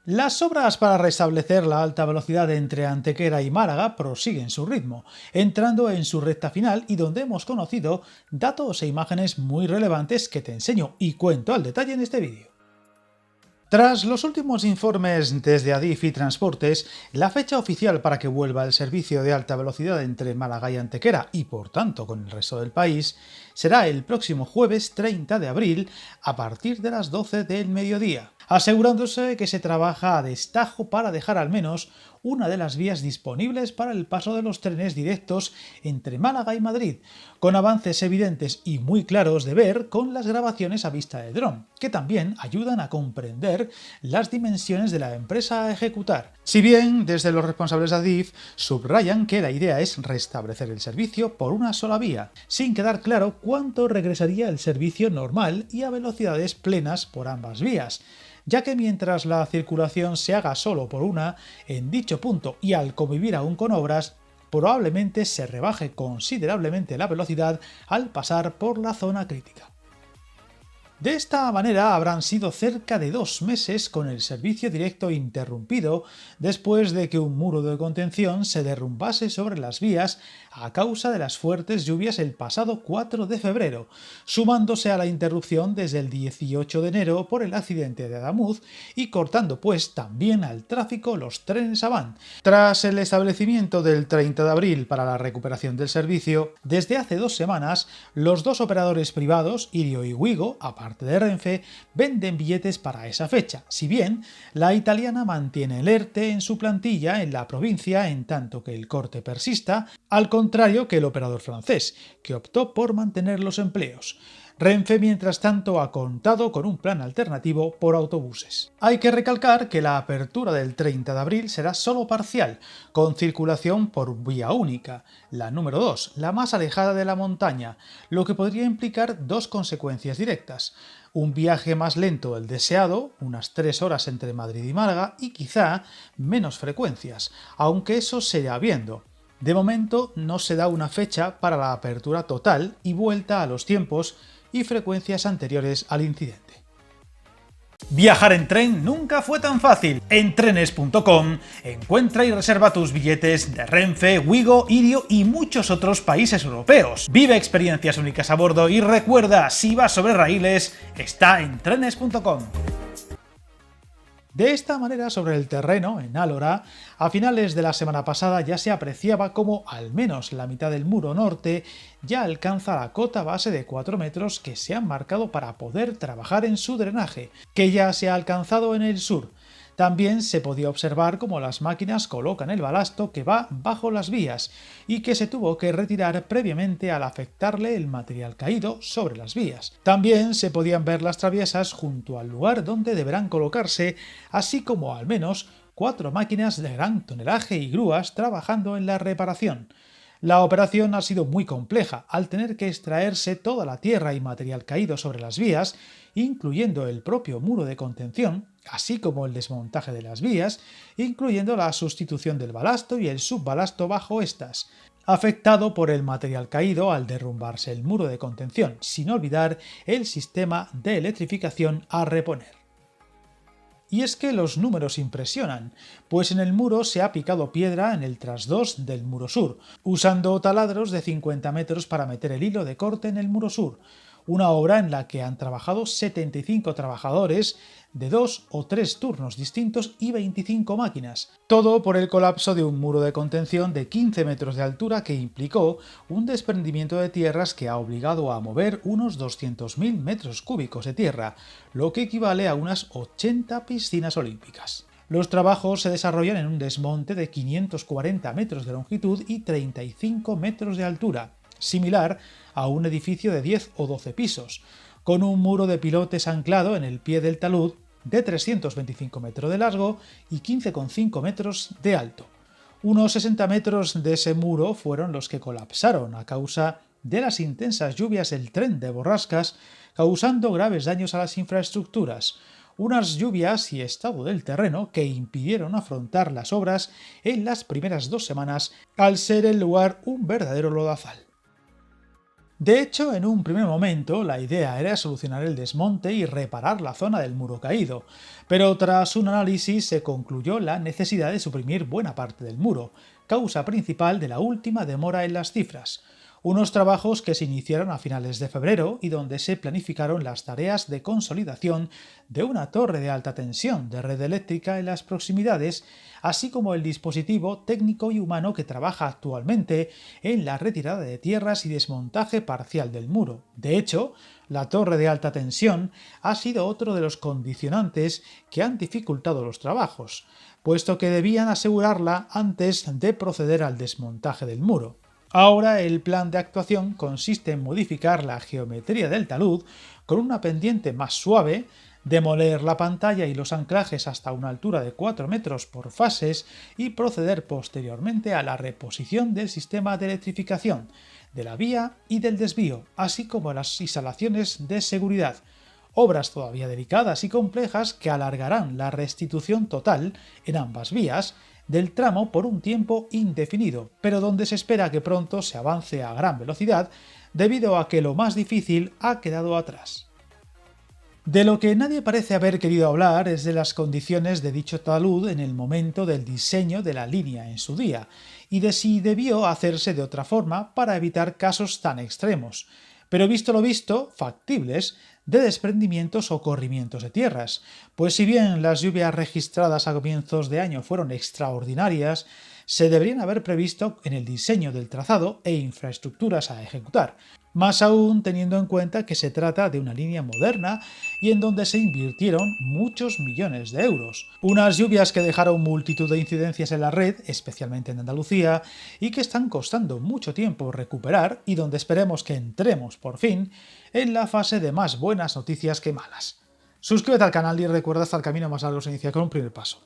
Las obras para restablecer la alta velocidad entre Antequera y Málaga prosiguen su ritmo, entrando en su recta final y donde hemos conocido datos e imágenes muy relevantes que te enseño y cuento al detalle en este vídeo. Tras los últimos informes desde Adif y Transportes, la fecha oficial para que vuelva el servicio de alta velocidad entre Málaga y Antequera y por tanto con el resto del país será el próximo jueves 30 de abril a partir de las 12 del mediodía, asegurándose que se trabaja a destajo para dejar al menos una de las vías disponibles para el paso de los trenes directos entre Málaga y Madrid, con avances evidentes y muy claros de ver con las grabaciones a vista de dron, que también ayudan a comprender las dimensiones de la empresa a ejecutar. Si bien desde los responsables de Adif subrayan que la idea es restablecer el servicio por una sola vía, sin quedar claro cuánto regresaría el servicio normal y a velocidades plenas por ambas vías, ya que mientras la circulación se haga solo por una, en dicho punto y al convivir aún con obras, probablemente se rebaje considerablemente la velocidad al pasar por la zona crítica. De esta manera habrán sido cerca de 2 meses con el servicio directo interrumpido después de que un muro de contención se derrumbase sobre las vías a causa de las fuertes lluvias el pasado 4 de febrero, sumándose a la interrupción desde el 18 de enero por el accidente de Adamuz y cortando pues también al tráfico los trenes Avant. Tras el establecimiento del 30 de abril para la recuperación del servicio, desde hace 2 semanas los dos operadores privados, Irio y Wigo, aparte de Renfe, venden billetes para esa fecha, si bien la italiana mantiene el ERTE en su plantilla en la provincia en tanto que el corte persista, al contrario que el operador francés, que optó por mantener los empleos. Renfe, mientras tanto, ha contado con un plan alternativo por autobuses. Hay que recalcar que la apertura del 30 de abril será solo parcial, con circulación por vía única, la número 2, la más alejada de la montaña, lo que podría implicar dos consecuencias directas. Un viaje más lento del deseado, unas 3 horas entre Madrid y Málaga, y quizá menos frecuencias, aunque eso se irá viendo. De momento no se da una fecha para la apertura total y vuelta a los tiempos y frecuencias anteriores al incidente. Viajar en tren nunca fue tan fácil. En trenes.com encuentra y reserva tus billetes de Renfe, Wigo, Irio y muchos otros países europeos. Vive experiencias únicas a bordo y recuerda, si vas sobre raíles, está en trenes.com. De esta manera, sobre el terreno, en Álora, a finales de la semana pasada ya se apreciaba como al menos la mitad del muro norte ya alcanza la cota base de 4 metros que se han marcado para poder trabajar en su drenaje, que ya se ha alcanzado en el sur. También se podía observar cómo las máquinas colocan el balasto que va bajo las vías y que se tuvo que retirar previamente al afectarle el material caído sobre las vías. También se podían ver las traviesas junto al lugar donde deberán colocarse, así como al menos 4 máquinas de gran tonelaje y grúas trabajando en la reparación. La operación ha sido muy compleja, al tener que extraerse toda la tierra y material caído sobre las vías, incluyendo el propio muro de contención, así como el desmontaje de las vías, incluyendo la sustitución del balasto y el subbalasto bajo estas, afectado por el material caído al derrumbarse el muro de contención, sin olvidar el sistema de electrificación a reponer. Y es que los números impresionan, pues en el muro se ha picado piedra en el trasdós del muro sur, usando taladros de 50 metros para meter el hilo de corte en el muro sur, una obra en la que han trabajado 75 trabajadores de 2 o 3 turnos distintos y 25 máquinas, todo por el colapso de un muro de contención de 15 metros de altura que implicó un desprendimiento de tierras que ha obligado a mover unos 200.000 metros cúbicos de tierra, lo que equivale a unas 80 piscinas olímpicas. Los trabajos se desarrollan en un desmonte de 540 metros de longitud y 35 metros de altura, similar a un edificio de 10 o 12 pisos, con un muro de pilotes anclado en el pie del talud de 325 metros de largo y 15,5 metros de alto. Unos 60 metros de ese muro fueron los que colapsaron a causa de las intensas lluvias del tren de borrascas, causando graves daños a las infraestructuras, unas lluvias y estado del terreno que impidieron afrontar las obras en las primeras 2 semanas al ser el lugar un verdadero lodazal. De hecho, en un primer momento, la idea era solucionar el desmonte y reparar la zona del muro caído, pero tras un análisis se concluyó la necesidad de suprimir buena parte del muro, causa principal de la última demora en las cifras. Unos trabajos que se iniciaron a finales de febrero y donde se planificaron las tareas de consolidación de una torre de alta tensión de red eléctrica en las proximidades, así como el dispositivo técnico y humano que trabaja actualmente en la retirada de tierras y desmontaje parcial del muro. De hecho, la torre de alta tensión ha sido otro de los condicionantes que han dificultado los trabajos, puesto que debían asegurarla antes de proceder al desmontaje del muro. Ahora el plan de actuación consiste en modificar la geometría del talud con una pendiente más suave, demoler la pantalla y los anclajes hasta una altura de 4 metros por fases y proceder posteriormente a la reposición del sistema de electrificación, de la vía y del desvío, así como las instalaciones de seguridad. Obras todavía delicadas y complejas que alargarán la restitución total en ambas vías del tramo por un tiempo indefinido, pero donde se espera que pronto se avance a gran velocidad debido a que lo más difícil ha quedado atrás. De lo que nadie parece haber querido hablar es de las condiciones de dicho talud en el momento del diseño de la línea en su día, y de si debió hacerse de otra forma para evitar casos tan extremos, pero visto lo visto, factibles, de desprendimientos o corrimientos de tierras, pues si bien las lluvias registradas a comienzos de año fueron extraordinarias, se deberían haber previsto en el diseño del trazado e infraestructuras a ejecutar, más aún teniendo en cuenta que se trata de una línea moderna y en donde se invirtieron muchos millones de euros. Unas lluvias que dejaron multitud de incidencias en la red, especialmente en Andalucía, y que están costando mucho tiempo recuperar y donde esperemos que entremos por fin en la fase de más buenas noticias que malas. Suscríbete al canal y recuerda hasta el camino más largo se inicia con un primer paso.